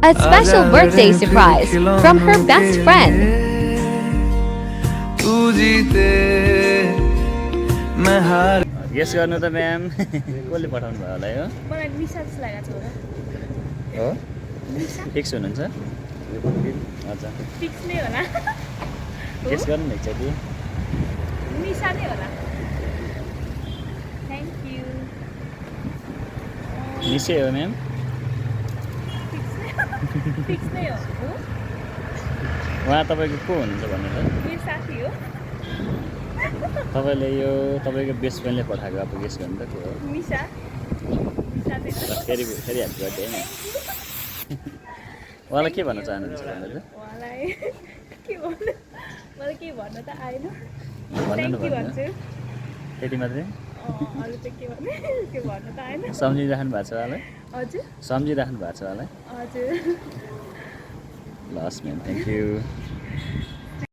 A special birthday surprise from her best friend. Guess गर्नु त ma'am कसले पठाउनु भयो होला यो मलाई निसा जस्तो लागेको छ हो फिक्स हुनुहुन्छ अच्छा फिक्स नै होला गेस गर्नु न एकचोटि निसा नै होला थ्याङ्क यू निशे हो म्याम फिक्स नै हो उहाँ तपाईँको को हुनुहुन्छ भन्नु त मेरो साथी हो तपाईँले यो तपाईँको बेस्ट फ्रेन्डले पठाएको अब गेस गर्नु त के हो निसा निसा नै हो फेरि ह्याप्पी बर्थडे होइन उहाँलाई के भन्न चाहनुहुन्छ भन्नु त उहाँलाई के भन्नु मलाई के भन्नु त आएन भन्नु थ्याङ्क यू भन्छु त्यति मात्रै अरू त के भन्नु के भन्नु त आएन सम्झिराख्नु भएको छ उहाँलाई हजुर सम्झिराख्नु भएको छ उहाँलाई हजुर लस म्याम थ्याङ्क यू